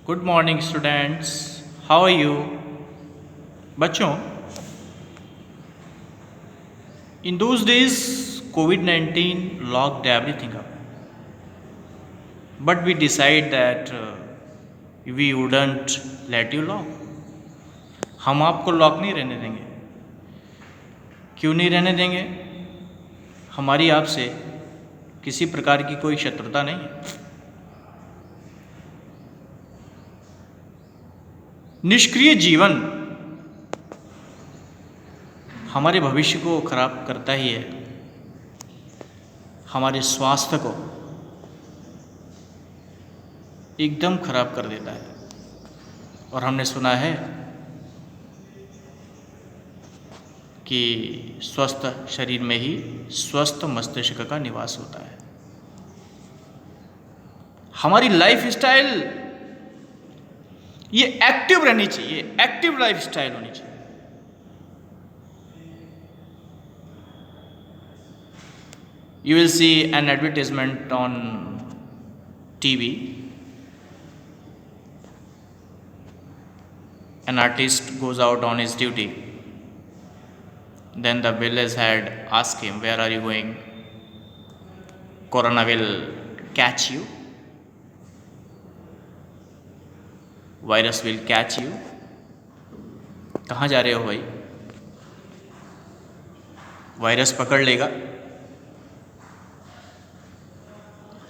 Good morning students, how are you? बच्चों, in those days COVID-19 locked everything up, but we decide that we wouldn't let you lock. हम आपको lock नहीं रहने देंगे। क्यों नहीं रहने देंगे? हमारी आपसे किसी प्रकार की कोई शत्रुता नहीं है। निष्क्रिय जीवन हमारे भविष्य को खराब करता ही है, हमारे स्वास्थ्य को एकदम खराब कर देता है। और हमने सुना है कि स्वस्थ शरीर में ही स्वस्थ मस्तिष्क का निवास होता है। हमारी लाइफ स्टाइल ये एक्टिव रहनी चाहिए, एक्टिव लाइफ स्टाइल होनी चाहिए। You will see an advertisement on TV. An artist goes out on his duty. Then the village head asks him, "Where are you going? Corona will catch you. Virus will catch you." कहाँ जा रहे हो भाई? Virus पकड़ लेगा।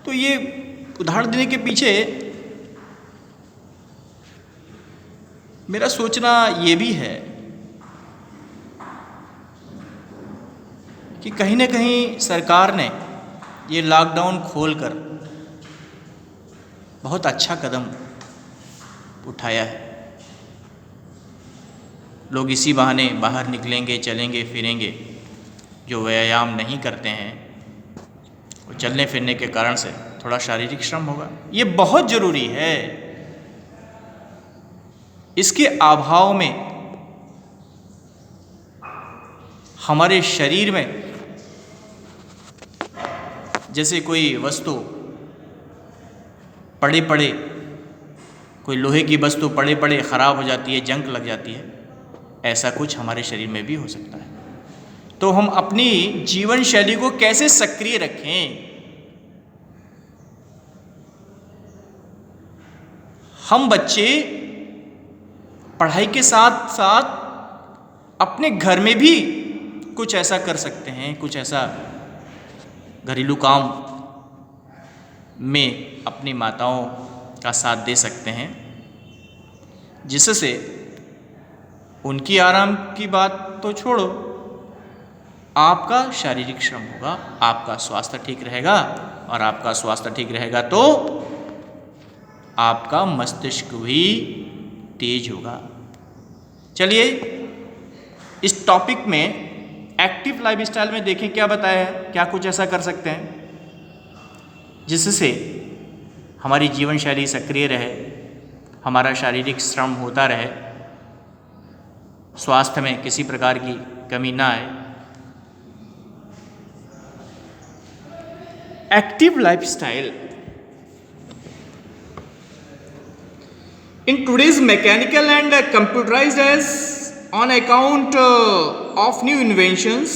तो ये उदाहरण देने के पीछे मेरा सोचना ये भी है कि कहीं ना कहीं सरकार ने ये लॉकडाउन खोलकर बहुत अच्छा कदम उठाया है। लोग इसी बहाने बाहर निकलेंगे, चलेंगे फिरेंगे। जो व्यायाम नहीं करते हैं, वो चलने फिरने के कारण से थोड़ा शारीरिक श्रम होगा, ये बहुत ज़रूरी है। इसके अभाव में हमारे शरीर में जैसे कोई वस्तु पड़े पड़े, कोई लोहे की वस्तु पड़े पड़े ख़राब हो जाती है, जंग लग जाती है, ऐसा कुछ हमारे शरीर में भी हो सकता है। तो हम अपनी जीवन शैली को कैसे सक्रिय रखें? हम बच्चे पढ़ाई के साथ साथ अपने घर में भी कुछ ऐसा कर सकते हैं, कुछ ऐसा घरेलू काम में अपनी माताओं का साथ दे सकते हैं, जिससे उनकी आराम की बात तो छोड़ो, आपका शारीरिक श्रम होगा, आपका स्वास्थ्य ठीक रहेगा। और आपका स्वास्थ्य ठीक रहेगा तो आपका मस्तिष्क भी तेज होगा। चलिए इस टॉपिक में एक्टिव लाइफस्टाइल में देखें क्या बताया है, क्या कुछ ऐसा कर सकते हैं जिससे हमारी जीवन शैली सक्रिय रहे, हमारा शारीरिक श्रम होता रहे, स्वास्थ्य में किसी प्रकार की कमी ना आए। Active lifestyle in today's mechanical and computerized as on account of new inventions,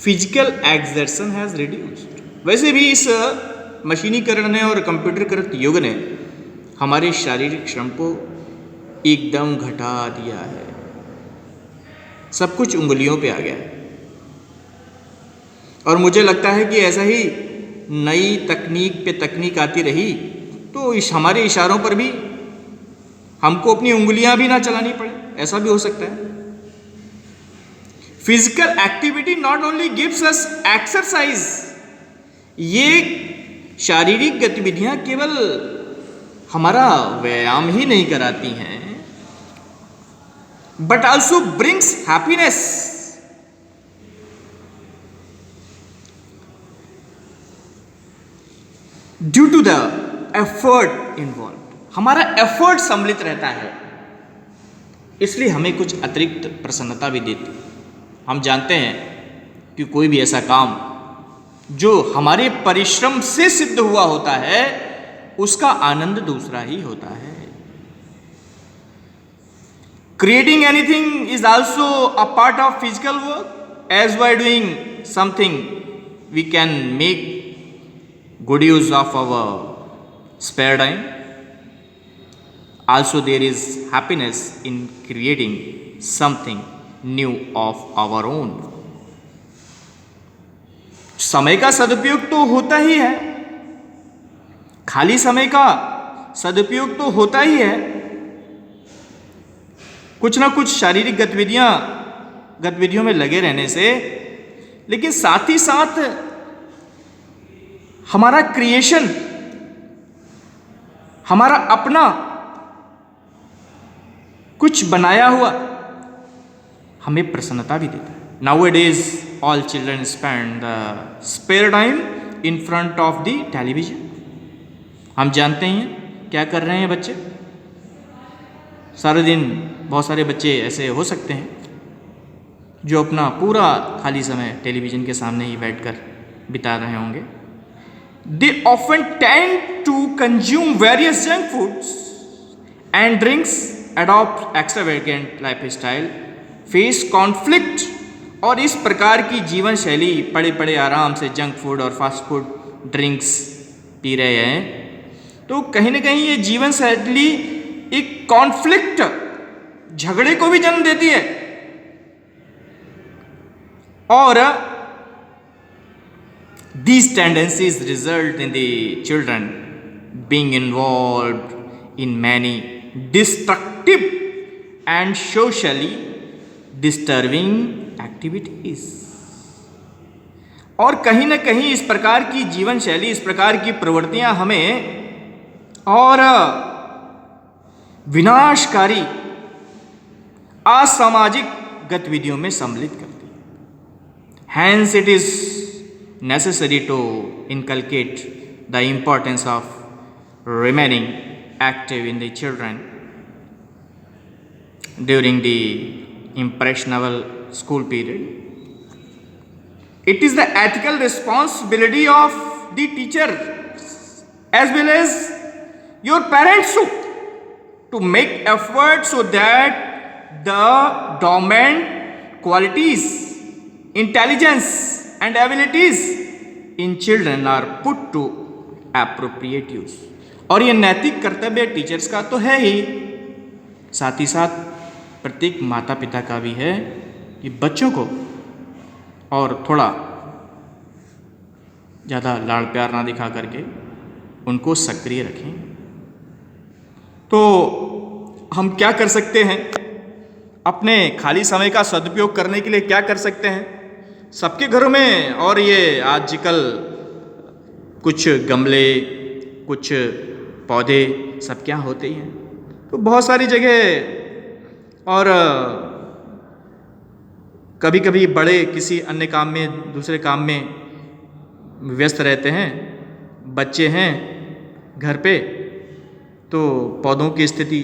physical exertion has reduced। वैसे भी इस मशीनीकरण ने और कंप्यूटरीकृत युग ने हमारे शारीरिक श्रम को एकदम घटा दिया है। सब कुछ उंगलियों पे आ गया है। और मुझे लगता है कि ऐसा ही नई तकनीक पे तकनीक आती रही तो हमारे इशारों पर भी हमको अपनी उंगलियां भी ना चलानी पड़े, ऐसा भी हो सकता है। Physical activity not only gives us exercise, ये शारीरिक गतिविधियां केवल हमारा व्यायाम ही नहीं कराती हैं, but also brings happiness. Due to the effort involve, हमारा एफर्ट सम्मिलित रहता है, इसलिए हमें कुछ अतिरिक्त प्रसन्नता भी देती। हम जानते हैं कि कोई भी ऐसा काम जो हमारे परिश्रम से सिद्ध हुआ होता है, उसका आनंद दूसरा ही होता है। Creating anything is also a part of physical work. As by doing something we can make good use of our spare time. Also there is happiness in creating something new of our own. समय का सदुपयोग तो होता ही है, खाली समय का सदुपयोग तो होता ही है। कुछ ना कुछ शारीरिक गतिविधियों में लगे रहने से, लेकिन साथ ही साथ हमारा क्रिएशन, हमारा अपना कुछ बनाया हुआ हमें प्रसन्नता भी देता है। Nowadays all children spend the spare time in front of the television. हम जानते हैं क्या कर रहे हैं बच्चे सारे दिन। बहुत सारे बच्चे ऐसे हो सकते हैं जो अपना पूरा खाली समय टेलीविजन के सामने ही बैठकर बिता रहे होंगे। They often tend to consume various junk foods and drinks, adopt extravagant lifestyle, face conflict, और इस प्रकार की जीवन शैली पड़े पड़े आराम से जंक फूड और फास्ट फूड ड्रिंक्स पी रहे हैं, तो कहीं ना कहीं ये जीवन शैली एक कॉन्फ्लिक्ट, झगड़े को भी जन्म देती है। और these tendencies result in the children being involved in many destructive and socially disturbing activities। और कहीं ना कहीं इस प्रकार की जीवन शैली, इस प्रकार की प्रवृत्तियां हमें और विनाशकारी असामाजिक गतिविधियों में सम्मिलित करती है। Hence it is necessary to inculcate the importance of remaining active in the children during the impressionable school period. It is the ethical responsibility of the teacher as well as your parents to make effort so that the dormant qualities, intelligence and abilities in children are put to appropriate use। और ये नैतिक कर्तव्य teachers का तो है ही, साथ ही साथ प्रत्येक माता पिता का भी है कि बच्चों को और थोड़ा ज़्यादा लाड़ प्यार ना दिखा करके उनको सक्रिय रखें। तो हम क्या कर सकते हैं अपने खाली समय का सदुपयोग करने के लिए? क्या कर सकते हैं? सबके घरों में, और ये आजकल कुछ गमले, कुछ पौधे सब क्या होते ही हैं, तो बहुत सारी जगह। और कभी कभी बड़े किसी अन्य काम में, दूसरे काम में व्यस्त रहते हैं, बच्चे हैं घर पे, तो पौधों की स्थिति,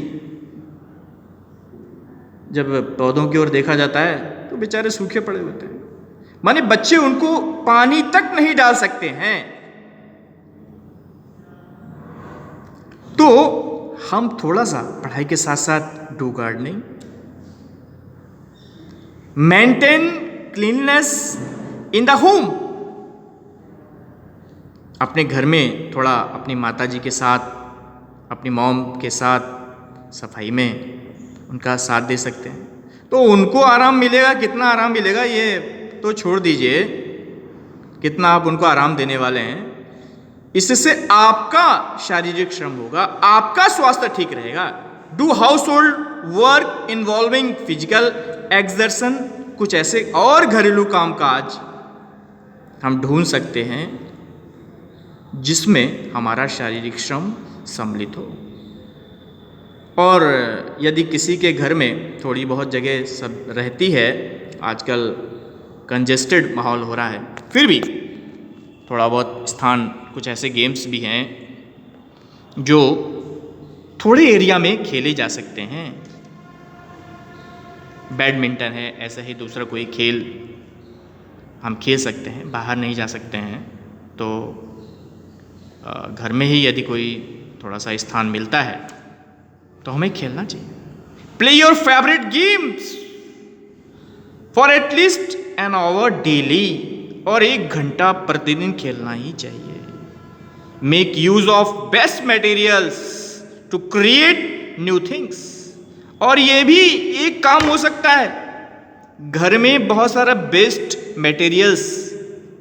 जब पौधों की ओर देखा जाता है तो बेचारे सूखे पड़े होते हैं। माने बच्चे उनको पानी तक नहीं डाल सकते हैं। तो हम थोड़ा सा पढ़ाई के साथ साथ do gardening, maintain cleanness in the home. अपने घर में थोड़ा अपनी माताजी के साथ, अपनी मॉम के साथ सफाई में उनका साथ दे सकते हैं, तो उनको आराम मिलेगा। कितना आराम मिलेगा ये तो छोड़ दीजिए, कितना आप उनको आराम देने वाले हैं। इससे आपका शारीरिक श्रम होगा, आपका स्वास्थ्य ठीक रहेगा। Do house hold work involving physical exertion. कुछ ऐसे और घरेलू कामकाज हम ढूंढ सकते हैं जिसमें हमारा शारीरिक श्रम सम्मिलित हो। और यदि किसी के घर में थोड़ी बहुत जगह सब रहती है, आजकल कंजेस्टेड माहौल हो रहा है, फिर भी थोड़ा बहुत स्थान, कुछ ऐसे गेम्स भी हैं जो थोड़े एरिया में खेले जा सकते हैं। बैडमिंटन है, ऐसा ही दूसरा कोई खेल हम खेल सकते हैं। बाहर नहीं जा सकते हैं तो घर में ही यदि कोई थोड़ा सा स्थान मिलता है तो हमें खेलना चाहिए। Play your favourite games for at least an hour daily, और 1 घंटा प्रतिदिन खेलना ही चाहिए। Make use of best materials to create new things, और ये भी एक काम हो सकता है, घर में बहुत सारा बेस्ट मटेरियल्स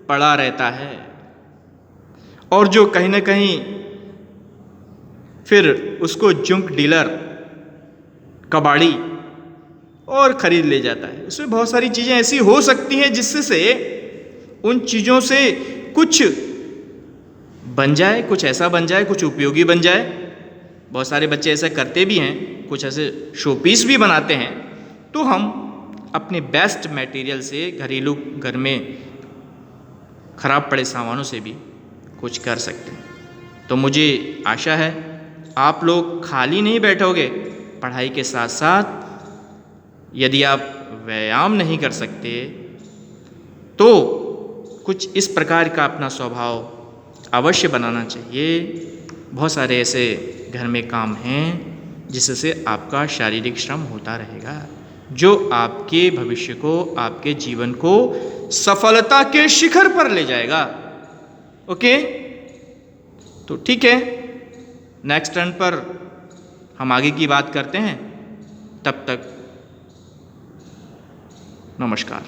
पड़ा रहता है और जो कहीं ना कहीं फिर उसको जंक डीलर, कबाड़ी और खरीद ले जाता है। उसमें बहुत सारी चीज़ें ऐसी हो सकती हैं जिससे से उन चीज़ों से कुछ बन जाए, कुछ ऐसा बन जाए, कुछ उपयोगी बन जाए। बहुत सारे बच्चे ऐसा करते भी हैं, कुछ ऐसे शोपीस भी बनाते हैं। तो हम अपने बेस्ट मटेरियल से, घरेलू घर में खराब पड़े सामानों से भी कुछ कर सकते हैं। तो मुझे आशा है आप लोग खाली नहीं बैठोगे। पढ़ाई के साथ साथ यदि आप व्यायाम नहीं कर सकते तो कुछ इस प्रकार का अपना स्वभाव अवश्य बनाना चाहिए। बहुत सारे ऐसे घर में काम हैं जिससे आपका शारीरिक श्रम होता रहेगा, जो आपके भविष्य को, आपके जीवन को सफलता के शिखर पर ले जाएगा। ओके, तो ठीक है, नेक्स्ट टर्न पर हम आगे की बात करते हैं। तब तक नमस्कार।